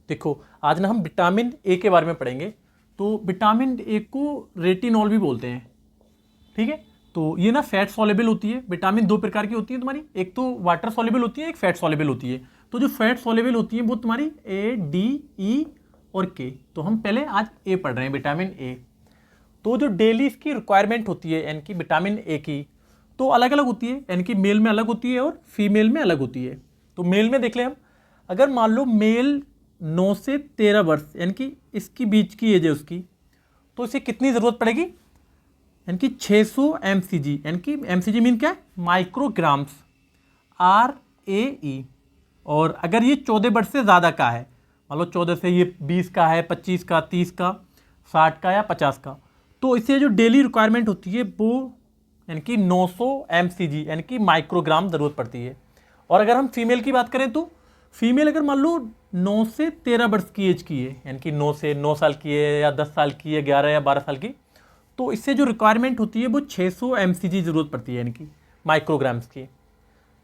देखो आज ना हम विटामिन ए के बारे में पढ़ेंगे। तो विटामिन ए को रेटिनॉल भी बोलते हैं, ठीक है। तो ये ना फैट सॉल्युबल होती है। विटामिन दो प्रकार की होती है तुम्हारी, एक तो वाटर सॉल्युबल होती है, एक फैट सॉल्युबल होती है। तो जो फैट सॉल्युबल होती है वो तुम्हारी ए, डी, ई और के। तो हम पहले आज ए पढ़ रहे हैं, विटामिन ए। तो जो डेली इसकी रिक्वायरमेंट होती है यानी कि विटामिन ए की, तो अलग अलग होती है, यानी कि मेल में अलग होती है और फीमेल में अलग होती है। तो मेल में देख लें हम, अगर मान लो मेल 9 से 13 वर्ष यानी कि इसकी बीच की एज है उसकी, तो इसे कितनी ज़रूरत पड़ेगी, यानी कि 600 mcg, यानी कि mcg मीन क्या है, माइक्रोग्राम्स, RAE। और अगर ये 14 वर्ष से ज़्यादा का है, मान लो 14 से ये 20 का है, 25 का, 30 का, 60 का या 50 का, तो इसे जो डेली रिक्वायरमेंट होती है वो यानी कि 900 mcg यानी कि माइक्रोग्राम ज़रूरत पड़ती है। और अगर हम फीमेल की बात करें तो फीमेल अगर मान लो 9 से 13 वर्ष की एज की है, यानी कि 9 से 9 साल की है या 10 साल की है, 11 या 12 साल की, तो इससे जो रिक्वायरमेंट होती है वो 600 mcg ज़रूरत पड़ती है, यानी कि माइक्रोग्राम्स की।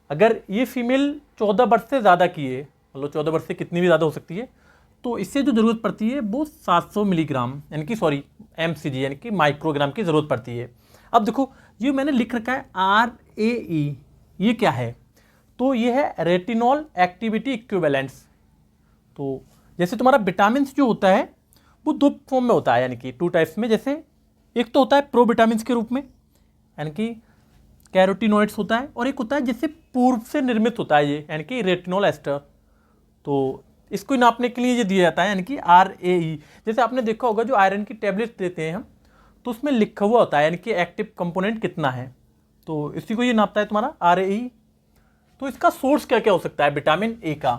अगर ये फीमेल 14 वर्ष से ज़्यादा की है, मतलब 14 वर्ष से कितनी भी ज़्यादा हो सकती है, तो इससे जो ज़रूरत पड़ती है वो 700 मिलीग्राम यानी कि mcg यानी कि माइक्रोग्राम की ज़रूरत पड़ती है। अब देखो ये मैंने लिख रखा है RAE, ये क्या है, तो ये है रेटिनॉल एक्टिविटी इक्विवेलेंट्स। तो जैसे तुम्हारा विटामिन जो होता है वो दो फॉर्म में होता है, यानी कि 2 टाइप्स में। जैसे एक तो होता है प्रो विटामिन के रूप में, यानी कि कैरोटिनोइड्स होता है, और एक होता है जिससे पूर्व से निर्मित होता है ये, यानी कि रेटिनॉल एस्टर। तो इसको नापने के लिए ये दिया जाता है, यानी कि RAE। जैसे आपने देखा होगा जो आयरन की टेबलेट देते हैं हम, तो उसमें लिखा हुआ होता है यानी कि एक्टिव कंपोनेंट कितना है, तो इसी को ये नापता है तुम्हारा RAE। तो इसका सोर्स क्या क्या हो सकता है विटामिन ए का,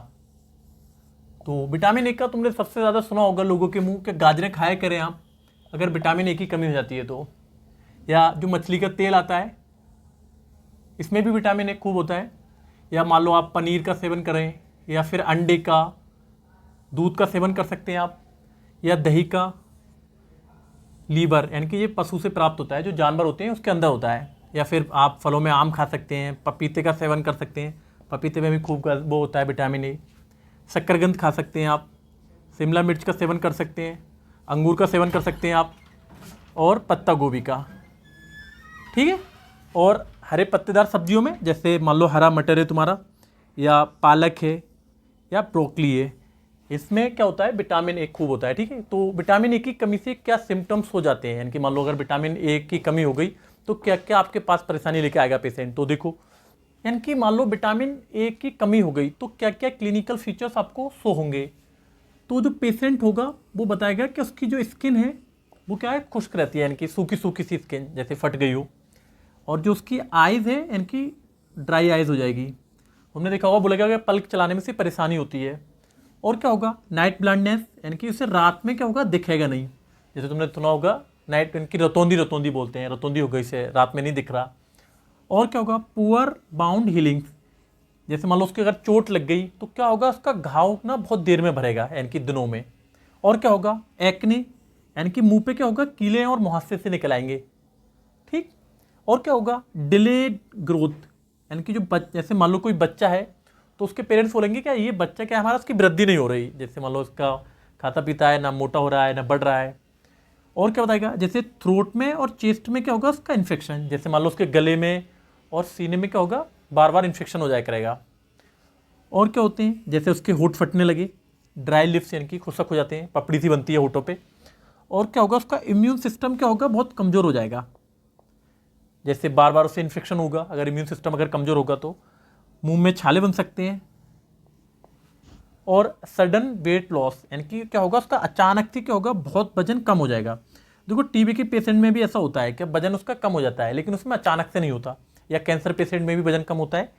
तो विटामिन ए का तुमने सबसे ज़्यादा सुना होगा लोगों के मुंह के, गाजरें खाया करें आप अगर विटामिन ए की कमी हो जाती है तो, या जो मछली का तेल आता है इसमें भी विटामिन ए खूब होता है, या मान लो आप पनीर का सेवन करें, या फिर अंडे का, दूध का सेवन कर सकते हैं आप, या दही का, लीवर यानी कि ये पशु से प्राप्त होता है, जो जानवर होते हैं उसके अंदर होता है, या फिर आप फलों में आम खा सकते हैं, पपीते का सेवन कर सकते हैं, पपीते में भी खूब वो होता है विटामिन ए। शक्करकंद खा सकते हैं आप, शिमला मिर्च का सेवन कर सकते हैं, अंगूर का सेवन कर सकते हैं आप, और पत्ता गोभी का, ठीक है। और हरे पत्तेदार सब्जियों में जैसे मान लो हरा मटर है तुम्हारा, या पालक है, या ब्रोकली है, इसमें क्या होता है विटामिन ए खूब होता है, ठीक है। तो विटामिन ए की कमी से क्या सिम्टम्स हो जाते हैं, यानी कि मान लो अगर विटामिन ए की कमी हो गई तो क्या क्या आपके पास परेशानी लेके आएगा पेशेंट। तो देखो यानी कि मान लो विटामिन ए की कमी हो गई तो क्या क्या क्लिनिकल फीचर्स आपको शो होंगे। तो जो पेशेंट होगा वो बताएगा कि उसकी जो स्किन है वो क्या है, खुश्क रहती है, यानी कि सूखी सूखी सी स्किन जैसे फट गई हो, और जो उसकी आइज़ है यानी कि ड्राई आइज़ हो जाएगी। हमने देखा होगा बोलेगा कि पलक चलाने में से परेशानी होती है। और क्या होगा, नाइट ब्लाइंडनेस, यानी कि उसे रात में क्या होगा, दिखेगा नहीं। जैसे तुमने सुना होगा नाइट, यानी कि रतौंधी रतौंधी बोलते हैं, रतौंधी हो गई से रात में नहीं दिख रहा। और क्या होगा, पुअर बाउंड हीलिंग्स, जैसे मान लो उसकी अगर चोट लग गई तो क्या होगा, उसका घाव ना बहुत देर में भरेगा, यानी कि दिनों में। और क्या होगा, एक्ने, यानी कि मुंह पे क्या होगा, कीले और मुहासे से निकल आएंगे, ठीक। और क्या होगा, डिलेड ग्रोथ, यानी कि जो जैसे मान लो कोई बच्चा है तो उसके पेरेंट्स बोलेंगे क्या ये बच्चा क्या हमारा, उसकी वृद्धि नहीं हो रही, जैसे मान लो उसका खाता पीता है ना, मोटा हो रहा है ना बढ़ रहा है। और क्या बताएगा, जैसे थ्रोट में और चेस्ट में क्या होगा उसका इन्फेक्शन, जैसे मान लो उसके गले में और सीने में क्या होगा, बार बार इन्फेक्शन हो जाया करेगा। और क्या होते हैं, जैसे उसके होंठ फटने लगे, ड्राई लिप्स यानी कि खुशक हो जाते हैं, पपड़ी सी बनती है होठों पे। और क्या होगा, उसका इम्यून सिस्टम क्या होगा, बहुत कमज़ोर हो जाएगा, जैसे बार बार उससे इन्फेक्शन होगा, अगर इम्यून सिस्टम अगर कमज़ोर होगा तो मुंह में छाले बन सकते हैं। और सडन वेट लॉस, यानी कि क्या होगा, उसका अचानक से क्या होगा, बहुत वजन कम हो जाएगा। देखो टीबी के पेशेंट में भी ऐसा होता है कि वजन उसका कम हो जाता है, लेकिन उसमें अचानक से नहीं होता, या कैंसर पेशेंट में भी वजन कम होता है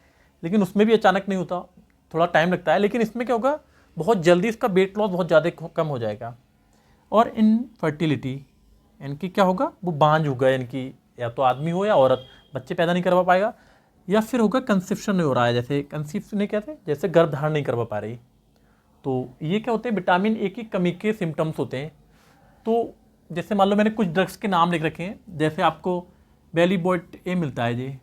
लेकिन उसमें भी अचानक नहीं होता, थोड़ा टाइम लगता है। लेकिन इसमें क्या होगा, बहुत जल्दी इसका वेट लॉस बहुत ज़्यादा कम हो जाएगा। और इनफर्टिलिटी, यानी कि क्या होगा, वो बांझ होगा, यानी कि या तो आदमी हो या औरत, बच्चे पैदा नहीं करवा पाएगा, या फिर होगा कंसेप्शन नहीं हो रहा है, जैसे कंसीव नहीं कहते, जैसे गर्भधारण नहीं करवा पा रही। तो ये क्या होते हैं, विटामिन ए की कमी के सिम्टम्स होते हैं। तो जैसे मान लो मैंने कुछ ड्रग्स के नाम लिख रखे हैं, जैसे आपको वेलिबॉट ए मिलता है जी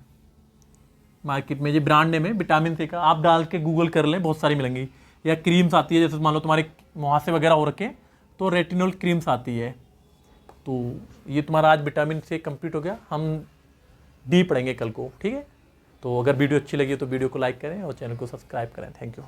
मार्केट में, ये ब्रांड नेम है विटामिन सी का, आप डाल के गूगल कर लें, बहुत सारी मिलेंगी। या क्रीम्स आती है, जैसे मान लो तुम्हारे मुहासे वगैरह हो रखे हैं तो रेटिनॉल क्रीम्स आती है। तो ये तुम्हारा आज विटामिन से कंप्लीट हो गया। हम डी पढ़ेंगे कल को, ठीक है। तो अगर वीडियो अच्छी लगी तो वीडियो को लाइक करें और चैनल को सब्सक्राइब करें। Thank you.